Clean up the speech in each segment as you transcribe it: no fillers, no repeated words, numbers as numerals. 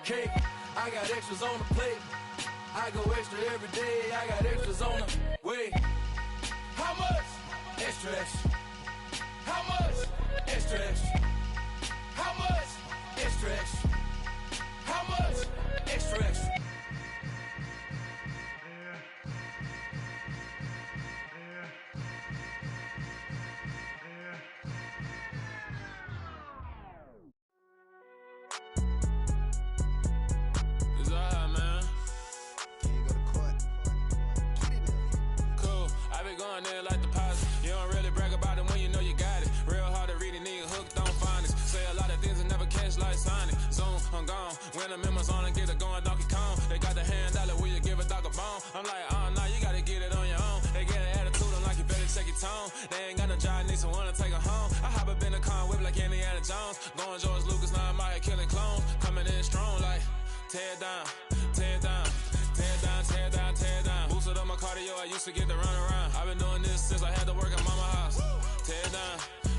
cake. I got extras on the plate. I go extra every day. I got extras on the way. How much? Extra, extra. How much? Extra, extra. How much? Extra, extra. How much? Extra, extra. It's alright, man. Can you go to court? Get it in. Cool. I be going there like deposit. You don't really brag about it when you know you got it. Real hard to read a nigga hooked on phonics. Say a lot of things and never catch like Sonic. Zoom, I'm gone. When the members on and get it going Donkey Kong. They got the hand dollar, will you give a dog a bone? I'm like, oh no, you gotta get it on your own. They get an attitude, I'm like, you better check your tone. They ain't got no job, need someone to take her home. I hop up in the car, whip like Indiana Jones. Going George Lucas, now I'm out here killing clones. Coming in strong like, tear down, tear down. Tear down, tear down, tear down. Boosted up my cardio, I used to get to run around. I've been doing this since I had to work at mama house. Tear down,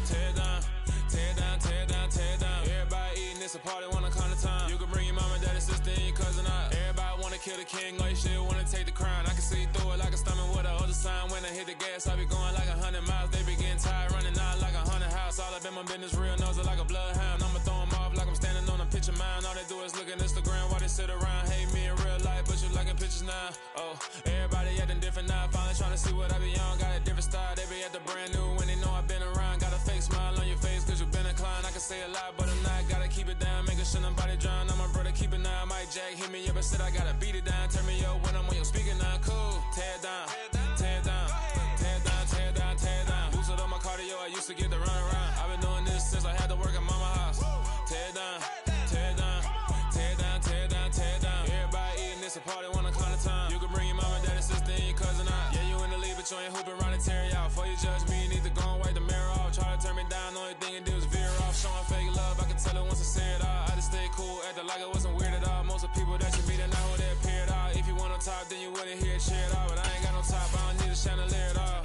tear down, tear down, tear down, tear down. Everybody eating, it's a party, wanna come to time. You can bring your mama, daddy, sister, and your cousin out. Everybody wanna kill the king, or you shit wanna take the crown. I can see through it like a stomach with a other sign. When I hit the gas, I be going like 100 miles. They be getting tired, running out like 100 house. All up in my business, real nose like a bloodhound. I'ma throw them off like I'm standing on a picture mine. All they do is look at Instagram while they sit around. Hate me in real life, but you liking pictures now. Oh, everybody acting different now. Finally trying to see what I be on. Got a different style, they be at the brand new when they know I've been around. Got a fake smile on your face cause you been inclined. I can say a lot, but I'm not. Gotta keep it down, making sure nobody drown. I'm my brother, keep it now. Mike Jack hit me up and said I gotta beat it down. Turn me up when I'm on your speaker now. Cool, tear down, tear down, tear down, tear down, tear down. Boosted up my cardio, I used to get to run around. I've been doing this since I had to work at mama house. Tear down, tear down, tear down, tear down, tear down. Everybody eating, it's a party, wanna come to time. You can bring your mama, daddy, sister, and your cousin out. Yeah, you in the league, but you ain't hooping around and tear you out. Before you judge me, you need to go and wipe the mirror off. Try to turn me down, the only thing you do is veer off. Showing fake love, I can tell it once I say it all. I just stay cool, acting like it wasn't weird at all. Most of the people that you meet are not who they appear at all. If you want to talk, then you wouldn't hear it cheer at all. But I ain't got no top, I don't need a chandelier at all.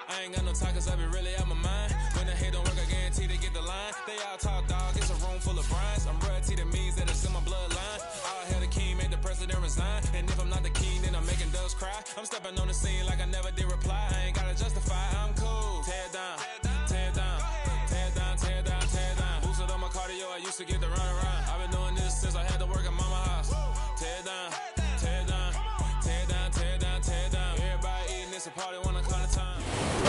I ain't got no talk cause I be really out my mind. When the hate don't work, I guarantee they get the line. They all talk dog, it's a room full of brinds. I'm royalty, that means that it's in my bloodline. All hell the king, made the president resign. And if I'm not the king, then I'm making doves cry. I'm stepping on the scene like I never did reply. I ain't gotta justify, I'm cool. Tear down, tear down, tear down, tear down, tear down. Boosted up my cardio, I used to get to run around. I've been doing this since I had to work at mama house. Tear down, tear down, tear down, tear down, tear down. Everybody eating, it's a party, wanna come to time.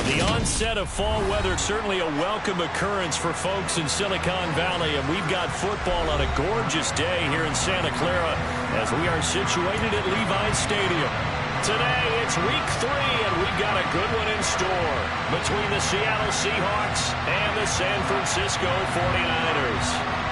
The onset of fall weather, certainly a welcome occurrence for folks in Silicon Valley, and we've got football on a gorgeous day here in Santa Clara as we are situated at Levi's Stadium. Today, it's week 3, and we've got a good one in store between the Seattle Seahawks and the San Francisco 49ers.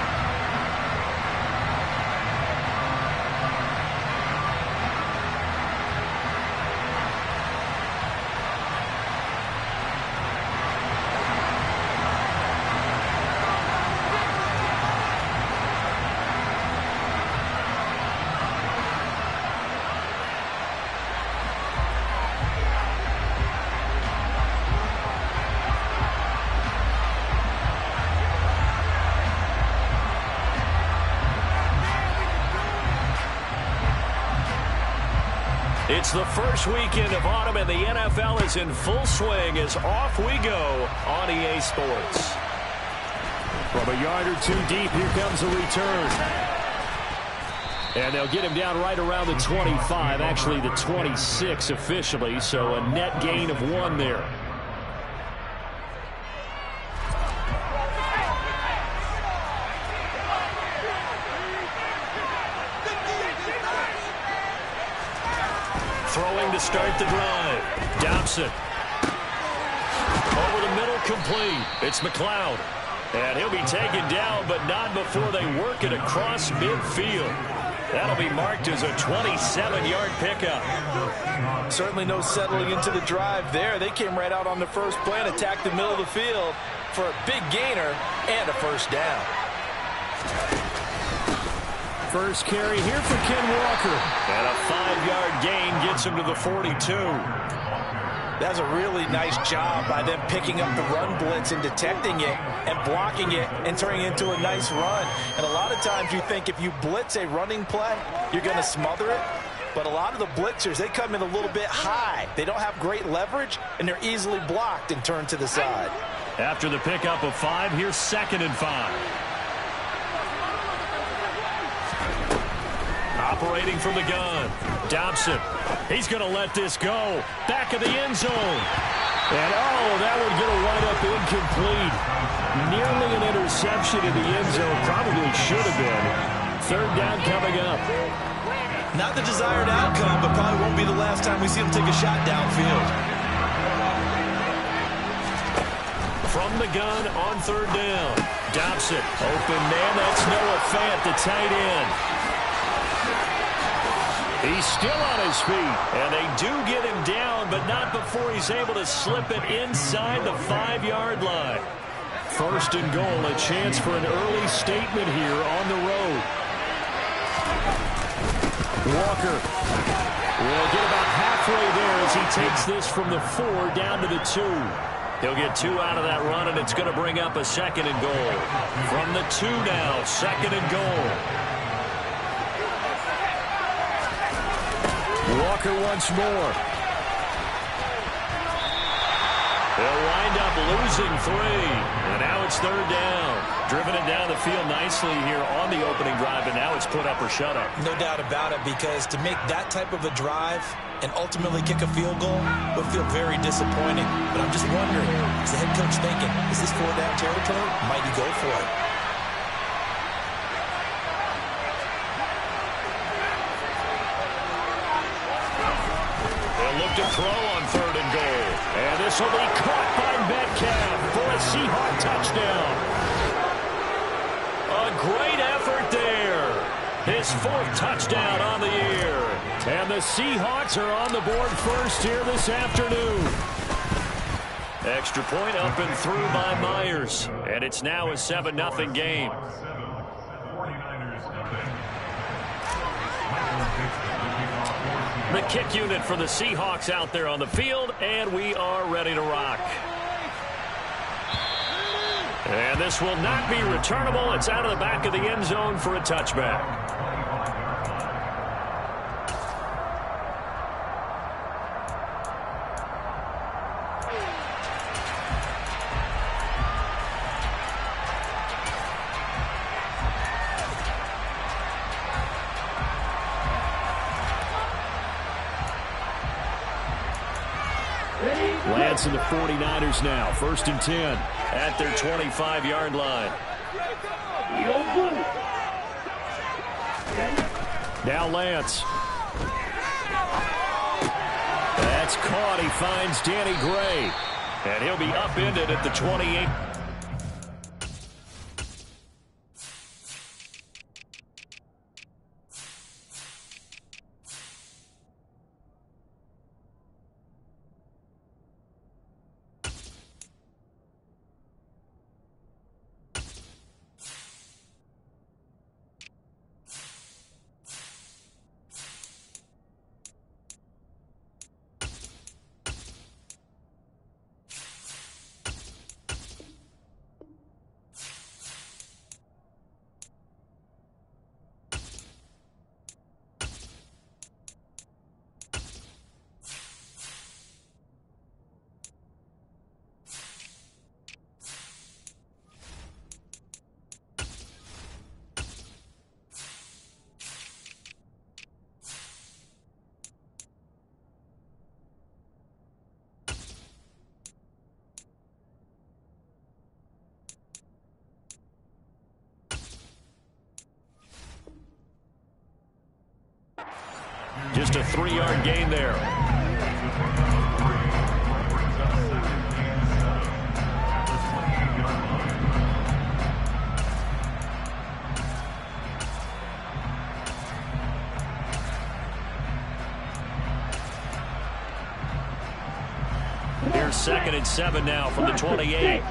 It's the first weekend of autumn, and the NFL is in full swing as off we go on EA Sports. From a yard or two deep, here comes a return. And they'll get him down right around the 25, actually the 26 officially, so a net gain of 1 there. Throwing to start the drive. Dobson. Over the middle, complete. It's McLeod. And he'll be taken down, but not before they work it across midfield. That'll be marked as a 27-yard pickup. Certainly no settling into the drive there. They came right out on the first play and attacked the middle of the field for a big gainer and a first down. First carry here for Ken Walker. And a 5-yard gain gets him to the 42. That's a really nice job by them picking up the run blitz and detecting it and blocking it and turning it into a nice run. And a lot of times you think if you blitz a running play, you're going to smother it. But a lot of the blitzers, they come in a little bit high. They don't have great leverage, and they're easily blocked and turned to the side. After the pickup of 5, here's 2nd and 5. Operating from the gun. Dobson. He's going to let this go. Back of the end zone. And, that one's going to wind up incomplete. Nearly an interception in the end zone. Probably should have been. 3rd down coming up. Not the desired outcome, but probably won't be the last time we see him take a shot downfield. From the gun on 3rd down. Dobson. Open man. That's Noah Fant, the tight end. He's still on his feet, and they do get him down, but not before he's able to slip it inside the 5-yard line. 1st and goal, a chance for an early statement here on the road. Walker will get about halfway there as he takes this from the 4 down to the 2. He'll get 2 out of that run, and it's going to bring up a 2nd and goal. From the 2 now, 2nd and goal. Walker once more. They'll wind up losing 3. And now it's 3rd down. Driven it down the field nicely here on the opening drive, and now it's put up or shut up. No doubt about it, because to make that type of a drive and ultimately kick a field goal would feel very disappointing. But I'm just wondering, is the head coach thinking, is this 4-down territory? Might he go for it? To throw on 3rd and goal. And this will be caught by Metcalf for a Seahawk touchdown. A great effort there. His 4th touchdown on the year. And the Seahawks are on the board first here this afternoon. Extra point up and through by Myers. And it's now a 7-0 game. The kick unit for the Seahawks out there on the field, and we are ready to rock. And this will not be returnable. It's out of the back of the end zone for a touchback. Lance and the 49ers now. 1st and 10 at their 25-yard line. Now Lance. That's caught. He finds Danny Gray. And he'll be upended at the 28. Just a 3-yard gain there. Here's 2nd and 7 now from the 28.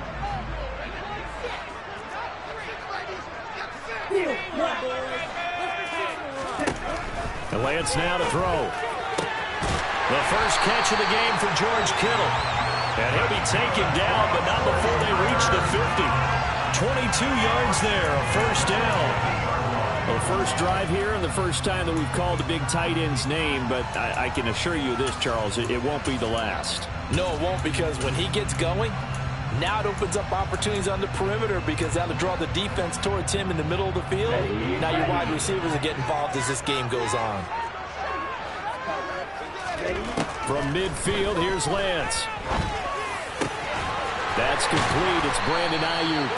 And Lance now to throw. The first catch of the game for George Kittle. And he'll be taken down, but not before they reach the 50. 22 yards there, a first down. Well, first drive here and the first time that we've called the big tight end's name, but I can assure you this, Charles, it won't be the last. No, it won't, because when he gets going, now it opens up opportunities on the perimeter because that'll draw the defense towards him in the middle of the field. Now your wide receivers will get involved as this game goes on. From midfield, here's Lance. That's complete. It's Brandon Ayuk.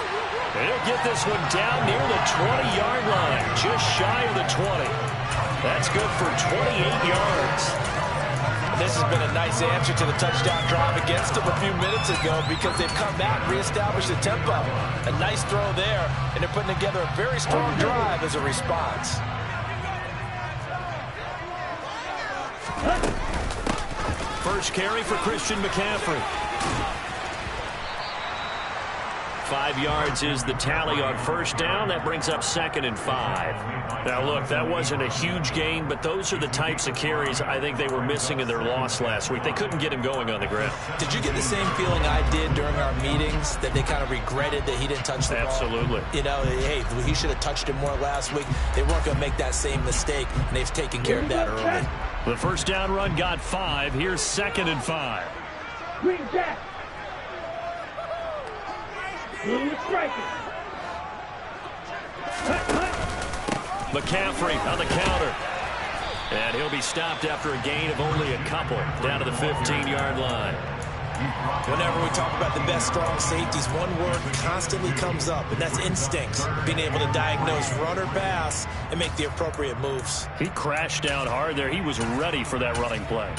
He'll get this one down near the 20-yard line, just shy of the 20. That's good for 28 yards. This has been a nice answer to the touchdown drive against them a few minutes ago because they've come back and reestablished the tempo. A nice throw there, and they're putting together a very strong drive as a response. First carry for Christian McCaffrey. 5 yards is the tally on first down. That brings up 2nd and 5. Now, look, that wasn't a huge gain, but those are the types of carries I think they were missing in their loss last week. They couldn't get him going on the ground. Did you get the same feeling I did during our meetings, that they kind of regretted that he didn't touch the ball? Absolutely. You know, hey, he should have touched it more last week. They weren't going to make that same mistake, and they've taken care of that early. The first down run got 5. Here's 2nd and 5. Green Jack. McCaffrey on the counter. And he'll be stopped after a gain of only a couple, down to the 15-yard line. Whenever we talk about the best strong safeties, one word constantly comes up, and that's instincts. Being able to diagnose run or pass and make the appropriate moves. He crashed down hard there. He was ready for that running play.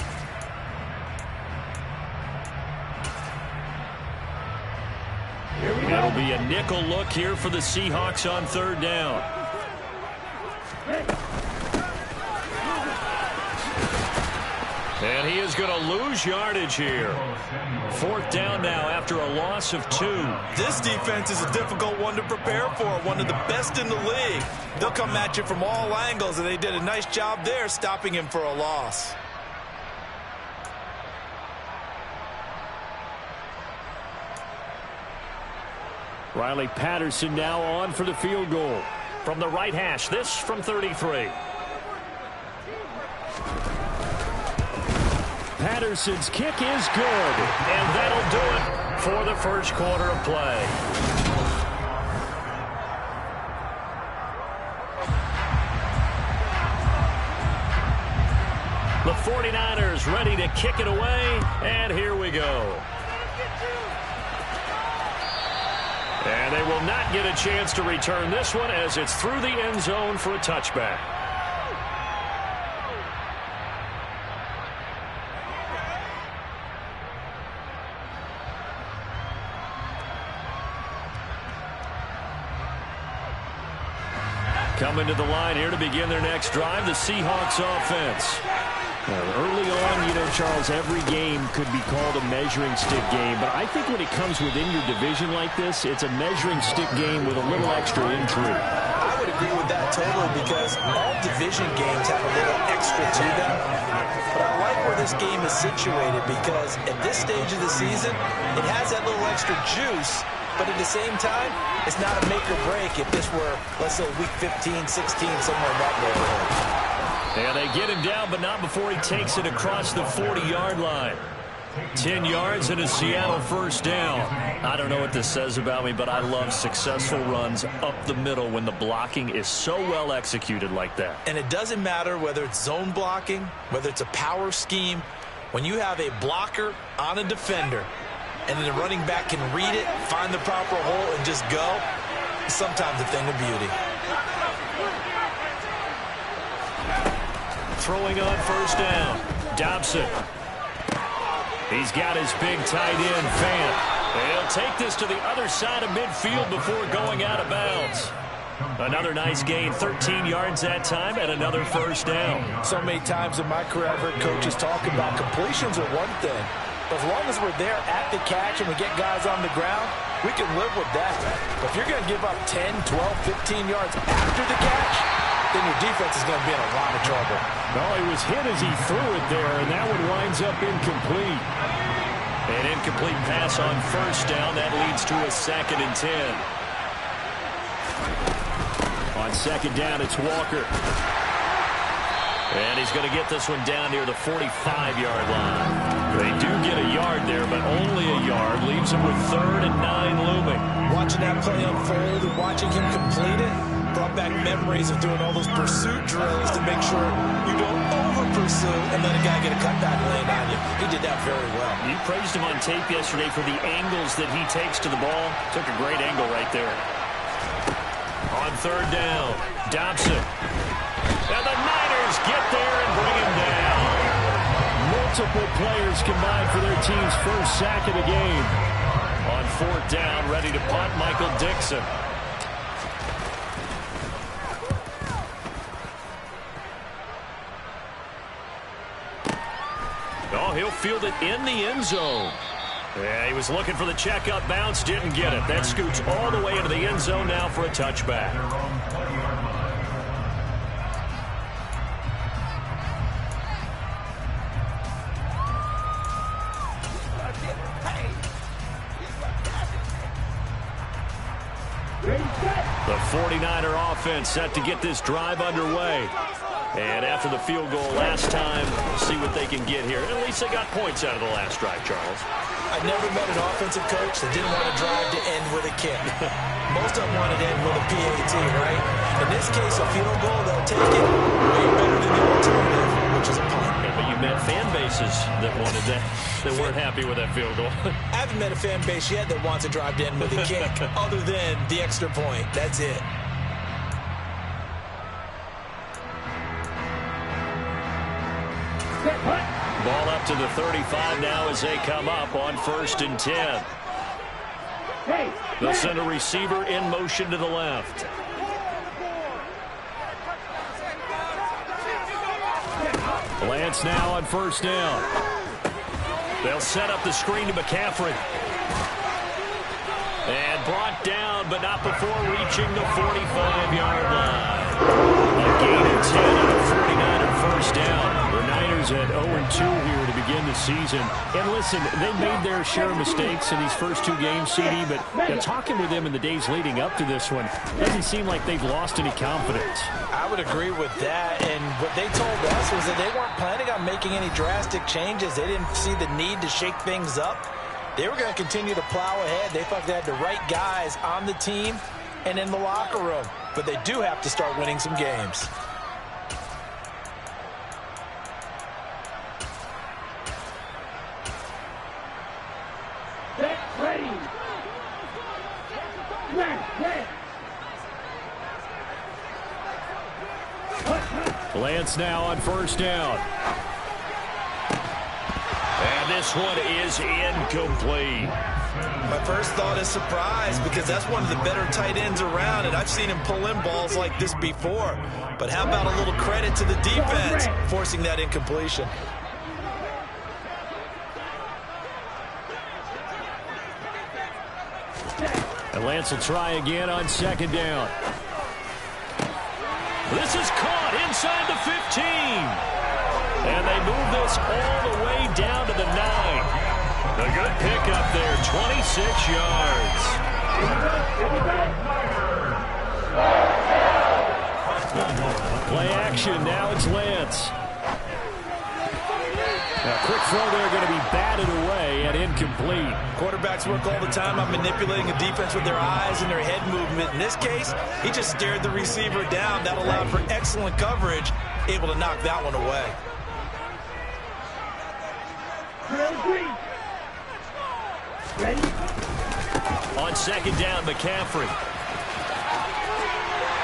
It'll be a nickel look here for the Seahawks on 3rd down. And he is going to lose yardage here. 4th down now after a loss of 2. This defense is a difficult one to prepare for, one of the best in the league. They'll come at you from all angles, and they did a nice job there stopping him for a loss. Riley Patterson now on for the field goal. From the right hash, this from 33. Patterson's kick is good, and that'll do it for the first quarter of play. The 49ers ready to kick it away, and here we go. And they will not get a chance to return this one as it's through the end zone for a touchback. Coming to the line here to begin their next drive, the Seahawks offense. Early on, you know, Charles, every game could be called a measuring stick game, but I think when it comes within your division like this, it's a measuring stick game with a little extra intrigue. I would agree with that totally because all division games have a little extra to them. But I like where this game is situated because at this stage of the season, it has that little extra juice, but at the same time, it's not a make or break if this were, let's say, week 15, 16, somewhere in that neighborhood. And they get him down, but not before he takes it across the 40-yard line. 10 yards and a Seattle first down. I don't know what this says about me, but I love successful runs up the middle when the blocking is so well executed like that. And it doesn't matter whether it's zone blocking, whether it's a power scheme. When you have a blocker on a defender, and then the running back can read it, find the proper hole, and just go, it's sometimes a thing of beauty. Throwing on first down, Dobson. He's got his big tight end, Fant. He'll take this to the other side of midfield before going out of bounds. Another nice gain, 13 yards that time, and another first down. So many times in my career, I've heard coaches talk about completions are one thing. But as long as we're there at the catch and we get guys on the ground, we can live with that. But if you're going to give up 10, 12, 15 yards after the catch, then you're your defense is going to be in a lot of trouble. Well, he was hit as he threw it there, and that one winds up incomplete. An incomplete pass on first down. That leads to a 2nd and 10. On 2nd down, it's Walker. And he's going to get this one down near the 45-yard line. They do get a yard there, but only a yard. Leaves him with 3rd and 9 looming. Watching that play unfold and watching him complete it brought back memories of doing all those pursuit drills to make sure you don't over-pursue and let a guy get a cutback land on you. He did that very well. You praised him on tape yesterday for the angles that he takes to the ball. Took a great angle right there. On 3rd down, Dobson. And the Niners get there and bring him down. Multiple players combined for their team's first sack of the game. On 4th down, ready to punt, Michael Dixon. Oh, he'll field it in the end zone. Yeah, he was looking for the checkup bounce, didn't get it. That scoots all the way into the end zone now for a touchback. The 49er offense set to get this drive underway. And after the field goal last time, we'll see what they can get here. At least they got points out of the last drive, Charles. I never met an offensive coach that didn't want to drive to end with a kick. Most of them wanted to end with a PAT, right? In this case, a field goal, they'll take it way better than the alternative, which is a punt. Yeah, but you met fan bases that wanted that, that weren't happy with that field goal. I haven't met a fan base yet that wants to drive to end with a kick other than the extra point. That's it. Ball up to the 35 now as they come up on 1st and 10. They'll send a receiver in motion to the left. Lance now on 1st down. They'll set up the screen to McCaffrey. And brought down, but not before reaching the 45-yard line. A gain of 10 on a 49er first down. The Niners at 0-2 here to begin the season. And listen, they made their share of mistakes in these first 2 games, CD, but talking with them in the days leading up to this one, doesn't seem like they've lost any confidence. I would agree with that, and what they told us was that they weren't planning on making any drastic changes. They didn't see the need to shake things up. They were going to continue to plow ahead. They thought they had the right guys on the team and in the locker room. But they do have to start winning some games. Lance now on 1st down. And this one is incomplete. My first thought is surprise because that's one of the better tight ends around, and I've seen him pull in balls like this before. But how about a little credit to the defense forcing that incompletion? And Lance will try again on 2nd down. This is caught inside the 15. And they move this all the way down to the 9. A good pickup there, 26 yards. Play action, now it's Lance. A quick throw there, going to be batted away and incomplete. Quarterbacks work all the time on manipulating a defense with their eyes and their head movement. In this case, he just stared the receiver down. That allowed for excellent coverage, able to knock that one away. On 2nd down, McCaffrey.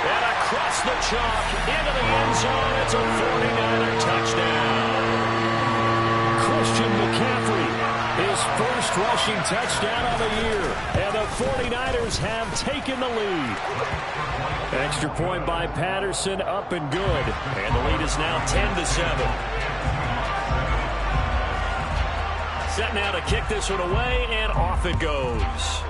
And across the chalk into the end zone. It's a 49er touchdown. Christian McCaffrey, his first rushing touchdown of the year. And the 49ers have taken the lead. Extra point by Patterson, up and good. And the lead is now 10-7. Set now to kick this one away, and off it goes.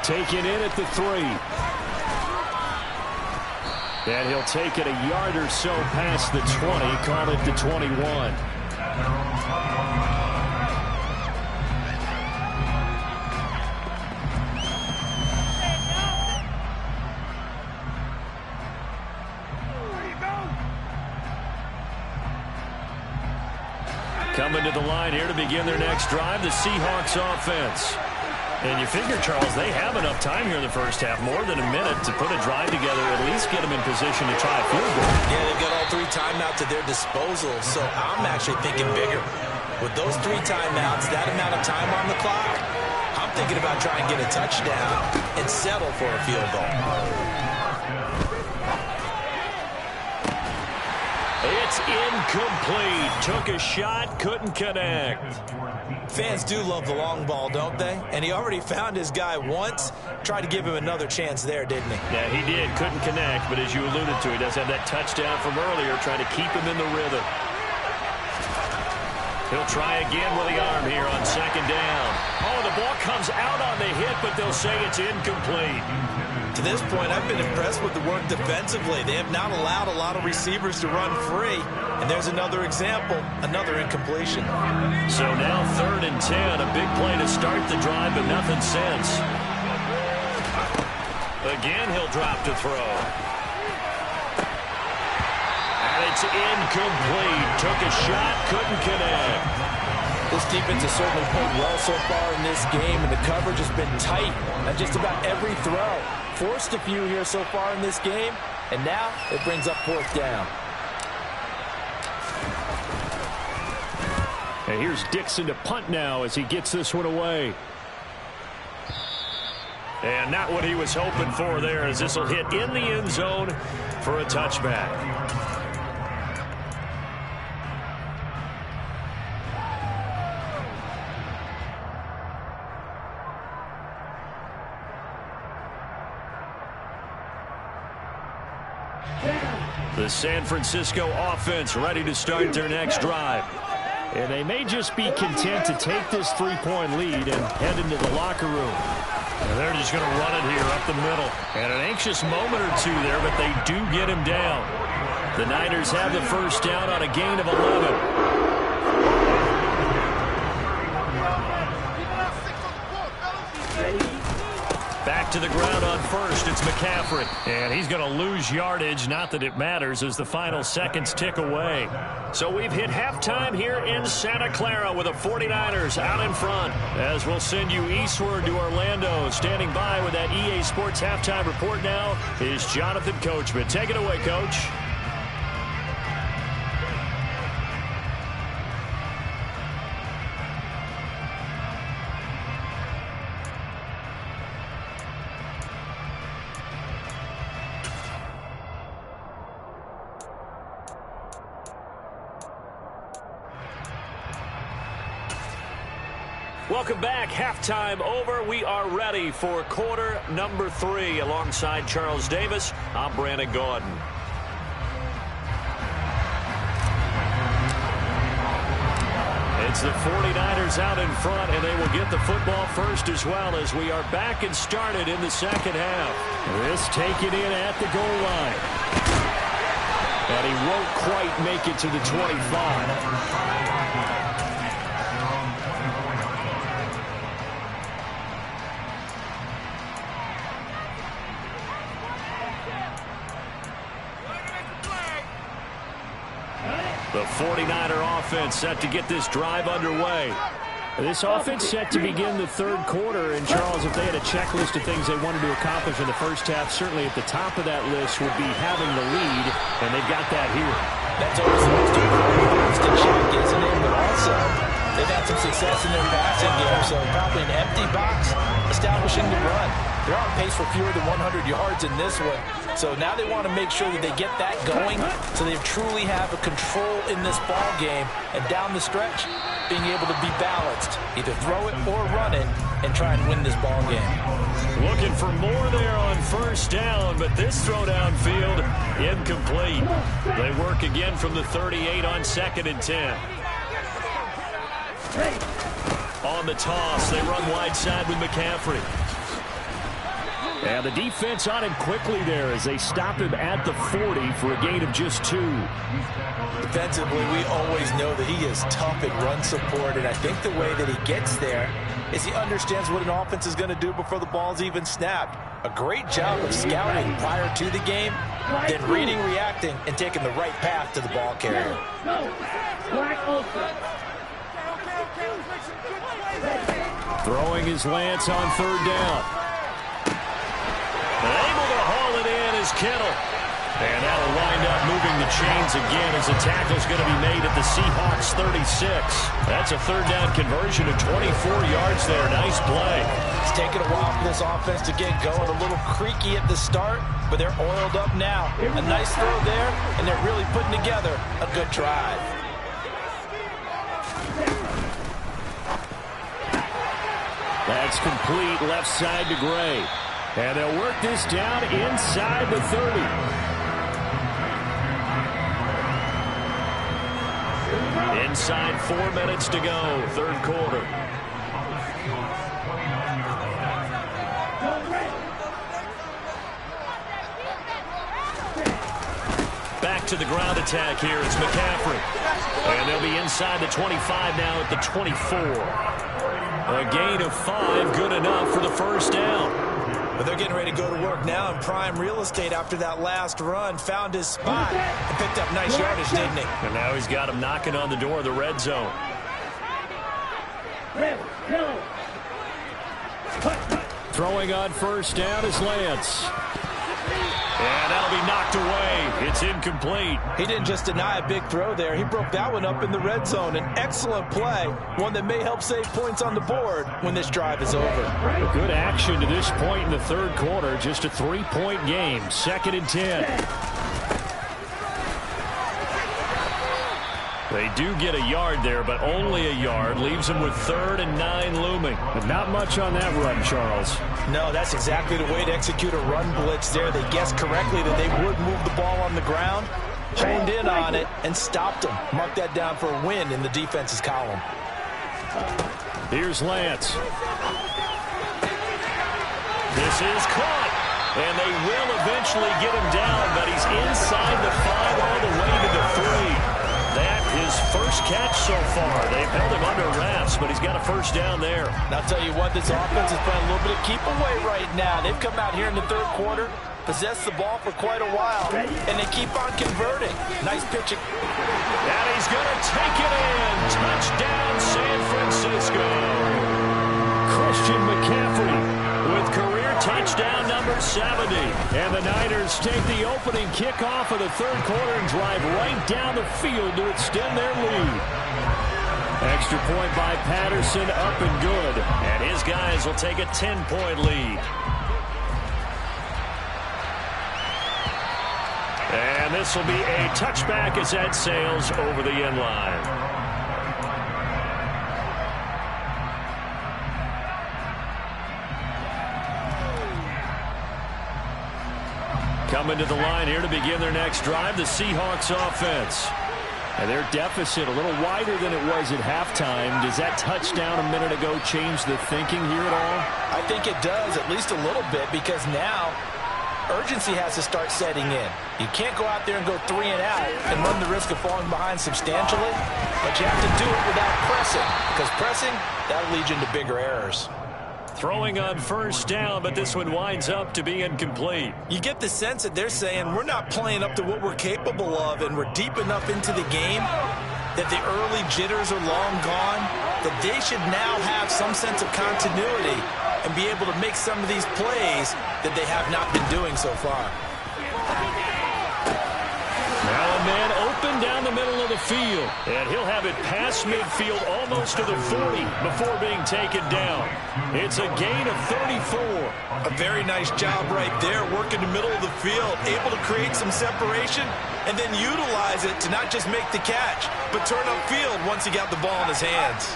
Taken in at the 3. And he'll take it a yard or so past the 20, call it the 21. Coming to the line here to begin their next drive, the Seahawks offense. And you figure, Charles, they have enough time here in the first half, more than a minute, to put a drive together, at least get them in position to try a field goal. Yeah, they've got all 3 timeouts at their disposal, so I'm actually thinking bigger. With those 3 timeouts, that amount of time on the clock, I'm thinking about trying to get a touchdown and settle for a field goal. It's incomplete. Took a shot, couldn't connect. Fans do love the long ball, don't they? And he already found his guy once. Tried to give him another chance there, didn't he? Yeah, he did. Couldn't connect, but as you alluded to, he does have that touchdown from earlier, trying to keep him in the rhythm. He'll try again with the arm here on second down. Oh, the ball comes out on the hit, but they'll say it's incomplete. To this point, I've been impressed with the work defensively. They have not allowed a lot of receivers to run free. And there's another example, another incompletion. So now 3rd and 10, a big play to start the drive, but nothing since. Again, he'll drop to throw. And it's incomplete. Took a shot, couldn't connect. This defense has certainly played well so far in this game, and the coverage has been tight on just about every throw. Forced a few here so far in this game, and now it brings up 4th down. And here's Dixon to punt now as he gets this one away. And not what he was hoping for there, as this will hit in the end zone for a touchback. The San Francisco offense ready to start their next drive. And they may just be content to take this 3-point lead and head into the locker room. And they're just going to run it here up the middle. And an anxious moment or two there, but they do get him down. The Niners have the first down on a gain of 11. Back to the ground on first. It's McCaffrey. And he's going to lose yardage. Not that it matters as the final seconds tick away. So we've hit halftime here in Santa Clara with the 49ers out in front. As we'll send you eastward to Orlando. Standing by with that EA Sports halftime report now is Jonathan Coachman. Take it away, Coach. Welcome back. Halftime over. We are ready for quarter number 3. Alongside Charles Davis, I'm Brandon Gordon. It's the 49ers out in front, and they will get the football first as well as we are back and started in the second half. This taken in at the goal line. And he won't quite make it to the 25. The 49er offense set to get this drive underway. This offense set to begin the 3rd quarter. And, Charles, if they had a checklist of things they wanted to accomplish in the first half, certainly at the top of that list would be having the lead, and they've got that here. That's always the most important box to check, isn't it? But also, they've had some success in their passing game, so probably an empty box establishing the run. They're on pace for fewer than 100 yards in this one. So now they want to make sure that they get that going so they truly have a control in this ball game. And down the stretch, being able to be balanced. Either throw it or run it and try and win this ball game. Looking for more there on first down, but this throw downfield incomplete. They work again from the 38 on 2nd and 10. On the toss, they run wide side with McCaffrey. And the defense on him quickly there as they stop him at the 40 for a gain of just 2. Defensively, we always know that he is tough at run support, and I think the way that he gets there is he understands what an offense is going to do before the ball's even snapped. A great job of scouting prior to the game, then reading, reacting, and taking the right path to the ball carrier. Throwing his Lance on 3rd down. Able to haul it in is Kittle. And that'll wind up moving the chains again as the tackle's going to be made at the Seahawks 36. That's a 3rd down conversion of 24 yards there. Nice play. It's taken a while for this offense to get going. A little creaky at the start, but they're oiled up now. A nice throw there, and they're really putting together a good drive. That's complete left side to Gray. And they'll work this down inside the 30. Inside 4 minutes to go, 3rd quarter. Back to the ground attack here. It's McCaffrey. And they'll be inside the 25 now at the 24. A gain of 5, good enough for the 1st down. But they're getting ready to go to work now in prime real estate after that last run. Found his spot and picked up nice yardage, didn't he? And now he's got him knocking on the door of the red zone. Throwing on 1st down is Lance. And that'll be knocked away. It's incomplete. He didn't just deny a big throw there. He broke that one up in the red zone. An excellent play, one that may help save points on the board when this drive is over. A good action to this point in the 3rd quarter. Just a 3-point game. 2nd and 10. They do get a yard there, but only a yard. Leaves them with 3rd and 9 looming. But not much on that run, Charles. No, that's exactly the way to execute a run blitz there. They guessed correctly that they would move the ball on the ground, honed in on it, and stopped them. Mark that down for a win in the defense's column. Here's Lance. This is caught. And they will eventually get him down, but he's inside the 5 all the way to the 3. That his first catch so far. They've held him under wraps, but he's got a 1st down there. And I'll tell you what, this offense is playing a little bit of keep away right now. They've come out here in the 3rd quarter, possessed the ball for quite a while, and they keep on converting. Nice pitching. And he's going to take it in. Touchdown, San Francisco. Christian McCaffrey with career touchdown number 70. And the Niners take the opening kickoff of the 3rd quarter and drive right down the field to extend their lead. Extra point by Patterson, up and good. And his guys will take a 10-point lead. And this will be a touchback as that sails over the end line. Coming to the line here to begin their next drive, the Seahawks offense. And their deficit a little wider than it was at halftime. Does that touchdown a minute ago change the thinking here at all? I think it does, at least a little bit, because now urgency has to start setting in. You can't go out there and go 3 and out and run the risk of falling behind substantially, but you have to do it without pressing, because pressing, that'll lead you into bigger errors. Throwing on 1st down, but this one winds up to be incomplete. You get the sense that they're saying we're not playing up to what we're capable of, and we're deep enough into the game that the early jitters are long gone, that they should now have some sense of continuity and be able to make some of these plays that they have not been doing so far. Now a man open down the middle of the field, and he'll have it past midfield almost to the 40 before being taken down. It's a gain of 34. A very nice job right there, working the middle of the field, able to create some separation and then utilize it to not just make the catch, but turn upfield once he got the ball in his hands.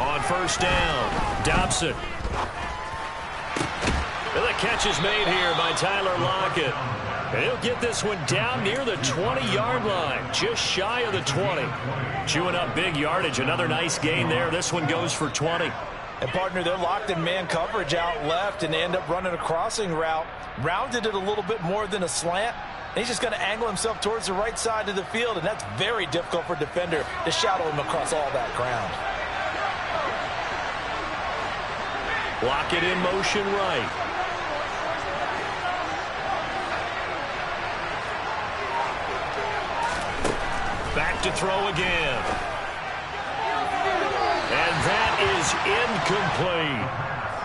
On 1st down, Dobson. And the catch is made here by Tyler Lockett. And he'll get this one down near the 20-yard line, just shy of the 20. Chewing up big yardage, another nice gain there. This one goes for 20. And, partner, they're locked in man coverage out left, and they end up running a crossing route. Rounded it a little bit more than a slant. And he's just going to angle himself towards the right side of the field, and that's very difficult for a defender to shadow him across all that ground. Block it in motion right. Back to throw again. And that is incomplete.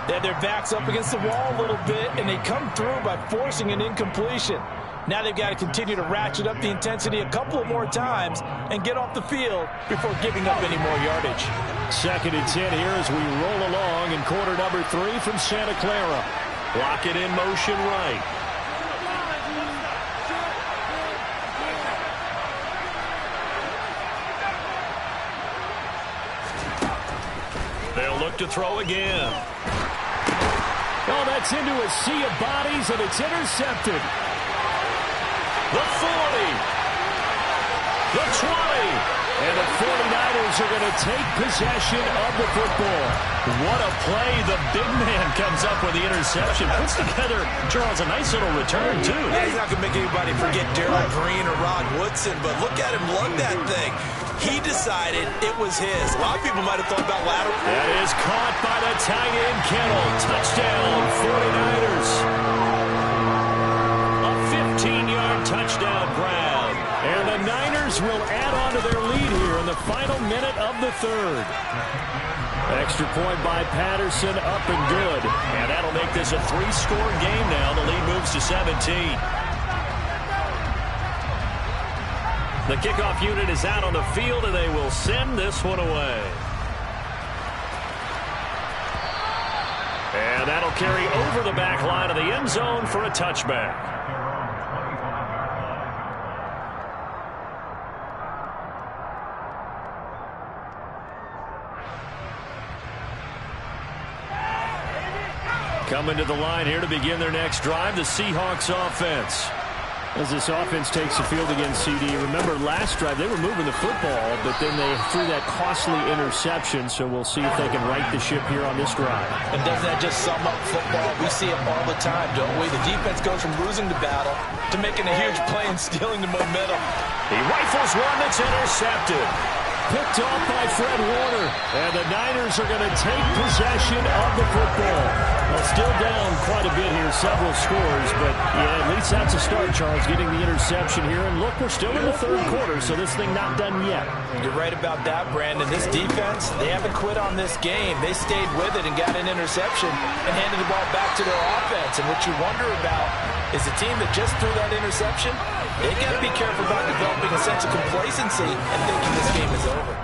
They had their backs up against the wall a little bit, and they come through by forcing an incompletion. Now they've got to continue to ratchet up the intensity a couple of more times and get off the field before giving up any more yardage. 2nd and 10 here as we roll along in quarter number 3 from Santa Clara. Block it in motion right. They'll look to throw again. Oh, that's into a sea of bodies, and it's intercepted. The 40. The 20. And the 49ers are going to take possession of the football. What a play. The big man comes up with the interception. Puts together, Charles, a nice little return, too. Yeah, he's not going to make anybody forget Darrell Green or Rod Woodson, but look at him lug that thing. He decided it was his. A lot of people might have thought about lateral. That is caught by the tight end, Kittle. Touchdown, 49ers. A 15-yard touchdown grab. And the Niners will add on to their lead here in the final minute of the 3rd. Extra point by Patterson, up and good. And that'll make this a 3-score game now. The lead moves to 17. The kickoff unit is out on the field, and they will send this one away. And that'll carry over the back line of the end zone for a touchback. Coming to the line here to begin their next drive, the Seahawks offense. As this offense takes the field against CD, remember last drive they were moving the football, but then they threw that costly interception, so we'll see if they can right the ship here on this drive. And doesn't that just sum up football? We see it all the time, don't we? The defense goes from losing the battle to making a huge play and stealing the momentum. He rifles one that's intercepted. Picked off by Fred Warner. And the Niners are going to take possession of the football. Well, still down quite a bit here, several scores, but yeah, at least that's a start, Charles, getting the interception here. And look, we're still in the 3rd quarter, so this thing not done yet. You're right about that, Brandon. This defense, they haven't quit on this game. They stayed with it and got an interception and handed the ball back to their offense. And what you wonder about is the team that just threw that interception, they got to be careful about developing a sense of complacency and thinking this game is over.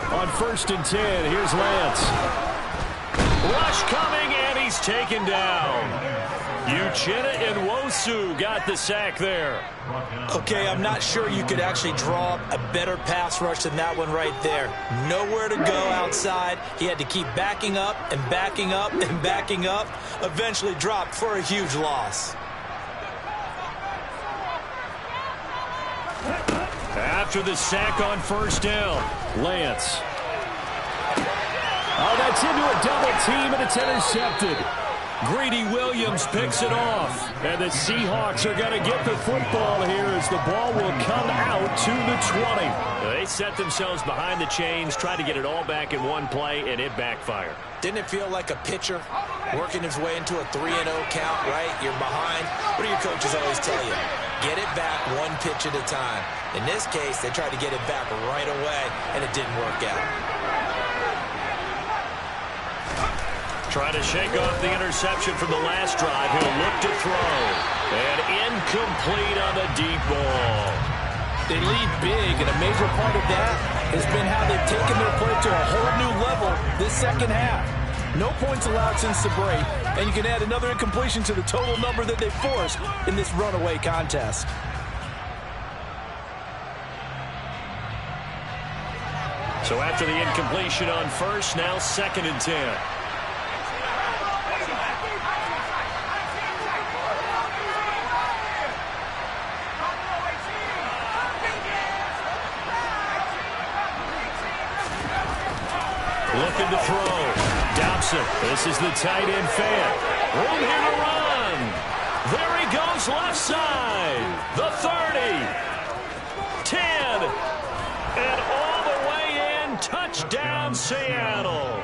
On 1st and 10, here's Lance. Rush coming, and he's taken down. Uchenna and Nwosu got the sack there. Okay, I'm not sure you could actually draw up a better pass rush than that one right there. Nowhere to go outside. He had to keep backing up and backing up and backing up. Eventually dropped for a huge loss. After the sack on 1st down, Lance. Oh, that's into a double team, and it's intercepted. Greedy Williams picks it off. And the Seahawks are going to get the football here as the ball will come out to the 20. They set themselves behind the chains, tried to get it all back in one play, and it backfired. Didn't it feel like a pitcher working his way into a 3-0 count, right? You're behind. What do your coaches always tell you? Get it back one pitch at a time. In this case, they tried to get it back right away, and it didn't work out. Trying to shake off the interception from the last drive. He'll look to throw. And incomplete on the deep ball. They lead big, and a major part of that has been how they've taken their play to a whole new level this second half. No points allowed since the break, and you can add another incompletion to the total number that they forced in this runaway contest. So after the incompletion on first, now 2nd and 10. Looking to throw. Dobson. This is the tight end fan. Room here to run. There he goes left side. The 30. 10. And all the way in. Touchdown, Seattle.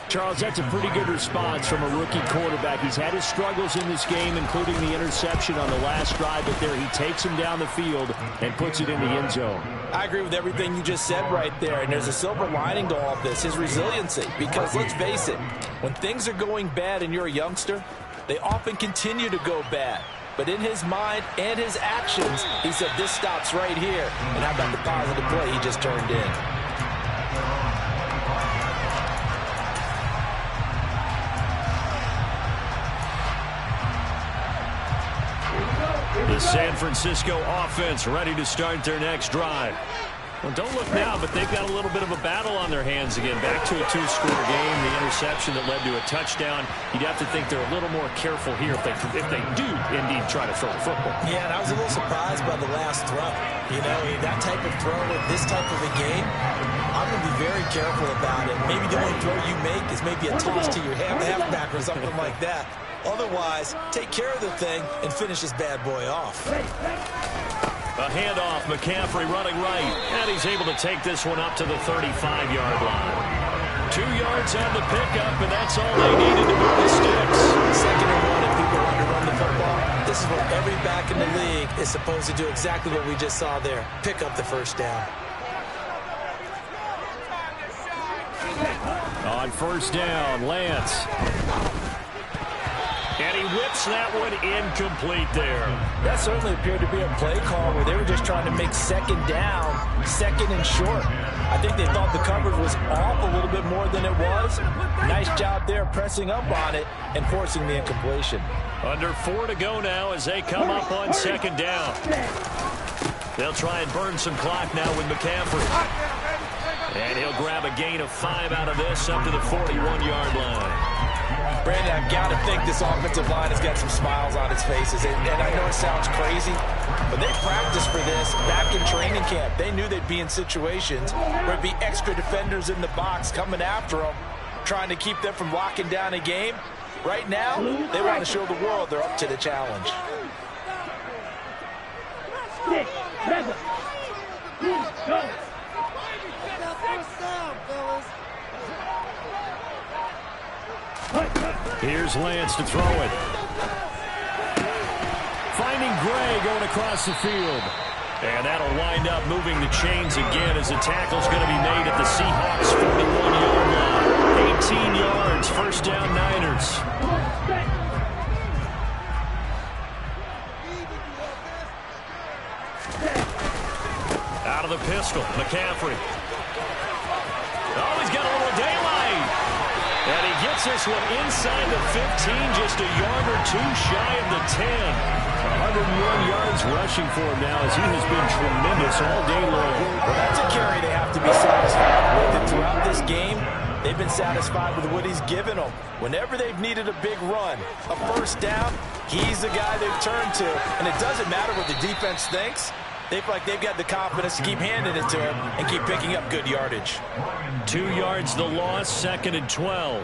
Charles, that's a pretty good response from a rookie quarterback. He's had his struggles in this game, including the interception on the last drive, but there he takes him down the field and puts it in the end zone. I agree with everything you just said right there, and there's a silver lining to all of this, his resiliency. Because let's face it, when things are going bad and you're a youngster, they often continue to go bad. But in his mind and his actions, he said, this stops right here. And how about the positive play he just turned in? The San Francisco offense ready to start their next drive. Well, don't look now, but they've got a little bit of a battle on their hands again. Back to a 2-score game, the interception that led to a touchdown. You'd have to think they're a little more careful here if they do indeed try to throw the football. Yeah, and I was a little surprised by the last throw. You know, that type of throw in this type of a game, I'm going to be very careful about it. Maybe the only throw you make is maybe a toss to your halfback or something like that. Otherwise, take care of the thing and finish this bad boy off. A handoff, McCaffrey running right, and he's able to take this one up to the 35-yard line. 2 yards on the pickup, and that's all they needed to move the sticks. 2nd and 1, if people want to run the football, this is what every back in the league is supposed to do, exactly what we just saw there. Pick up the first down. On first down, Lance. And he whips that one incomplete there. That certainly appeared to be a play call where they were just trying to make 2nd down, 2nd and short. I think they thought the coverage was off a little bit more than it was. Nice job there pressing up on it and forcing the incompletion. Under 4 to go now as they come up on 2nd down. They'll try and burn some clock now with McCaffrey. And he'll grab a gain of 5 out of this up to the 41-yard line. Brandon, I've got to think this offensive line has got some smiles on its faces. And I know it sounds crazy, but they practiced for this back in training camp. They knew they'd be in situations where there'd be extra defenders in the box coming after them, trying to keep them from locking down a game. Right now, they want to show the world they're up to the challenge. Here's Lance to throw it. Finding Gray going across the field. And that'll wind up moving the chains again as the tackle's going to be made at the Seahawks' 41-yard line. 18 yards, first down Niners. Out of the pistol, McCaffrey. Oh, he's got a little daylight. And he gets this one inside the 15, just a yard or two shy of the 10. 101 yards rushing for him now as he has been tremendous all day long. Well, that's a carry they have to be satisfied with. And throughout this game, they've been satisfied with what he's given them. Whenever they've needed a big run, a first down, he's the guy they've turned to. And it doesn't matter what the defense thinks. They feel like they've got the confidence to keep handing it to him and keep picking up good yardage. 2 yards the loss, 2nd and 12.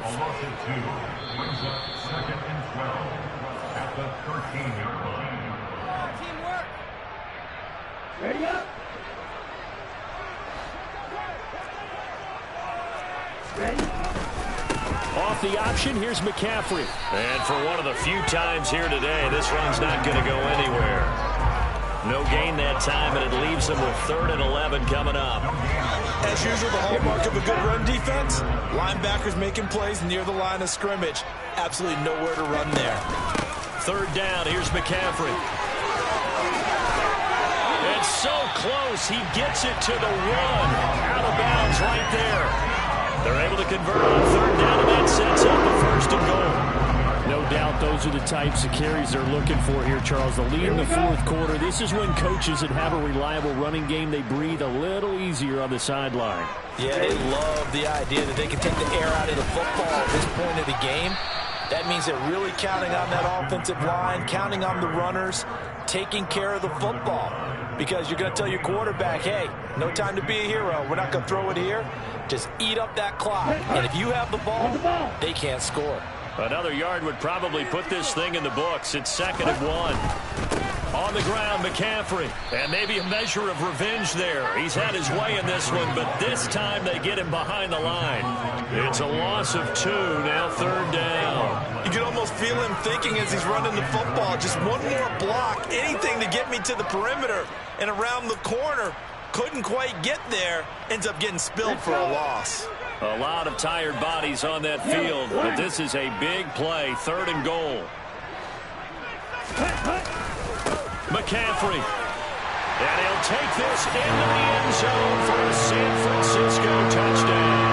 Ready up. Ready. Off the option, here's McCaffrey. And for one of the few times here today, this run's not going to go anywhere. No gain that time, and it leaves them with 3rd and 11 coming up. As usual, the hallmark of a good run defense, linebackers making plays near the line of scrimmage. Absolutely nowhere to run there. 3rd down, here's McCaffrey. It's so close, he gets it to the 1. Out of bounds right there. They're able to convert on 3rd down, and that sets up a 1st and goal. No doubt those are the types of carries they're looking for here, Charles. The lead in the fourth quarter. This is when coaches that have a reliable running game, they breathe a little easier on the sideline. Yeah, they love the idea that they can take the air out of the football at this point of the game. That means they're really counting on that offensive line, counting on the runners, taking care of the football. Because you're going to tell your quarterback, hey, no time to be a hero. We're not going to throw it here. Just eat up that clock. And if you have the ball, they can't score. Another yard would probably put this thing in the books. It's 2nd and 1. On the ground, McCaffrey. And maybe a measure of revenge there. He's had his way in this one, but this time they get him behind the line. It's a loss of 2, now 3rd down. You can almost feel him thinking as he's running the football. Just one more block, anything to get me to the perimeter and around the corner. Couldn't quite get there. Ends up getting spilled for a loss. A lot of tired bodies on that field, but this is a big play, 3rd and goal. McCaffrey. And he'll take this into the end zone for a San Francisco touchdown.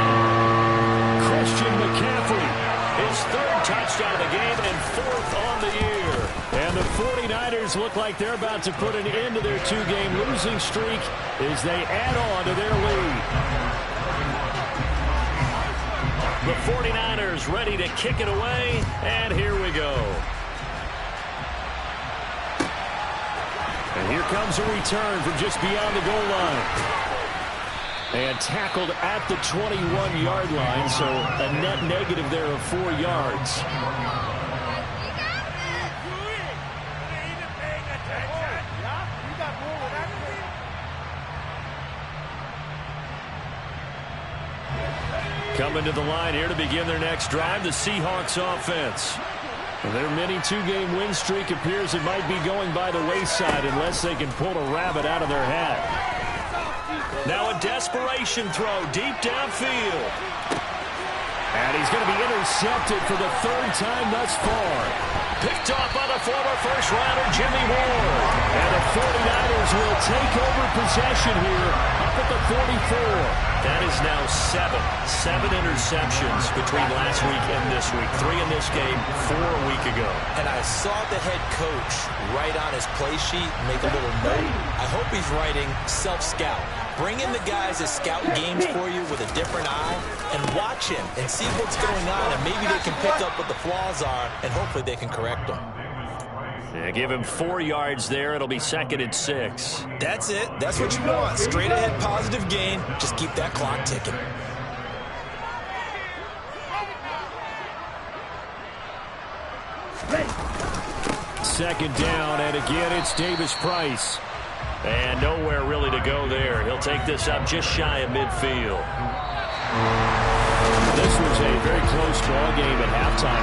Christian McCaffrey, his 3rd touchdown of the game and 4th on the year. And the 49ers look like they're about to put an end to their 2-game losing streak as they add on to their lead. The 49ers ready to kick it away, and here we go. And here comes a return from just beyond the goal line. And tackled at the 21-yard line, so a net negative there of 4 yards. Coming to the line here to begin their next drive, the Seahawks offense. Their mini 2-game win streak appears it might be going by the wayside unless they can pull a rabbit out of their hat. Now a desperation throw deep downfield. And he's going to be intercepted for the 3rd time thus far. Picked off by the former first-rounder Jimmy Ward. And the 49ers will take over possession here up at the 44. That is now 7 interceptions between last week and this week. 3 in this game, 4 a week ago. And I saw the head coach write on his play sheet, make a little note. I hope he's writing self-scout. Bring in the guys that scout games for you with a different eye and watch him and see what's going on, and maybe they can pick up what the flaws are, and hopefully they can correct them. Yeah, give him 4 yards there. It'll be 2nd and 6. That's it. That's what you want. Straight ahead positive gain. Just keep that clock ticking. Second down, and again it's Davis Price. And nowhere really to go there. He'll take this up just shy of midfield. This was a very close ball game at halftime.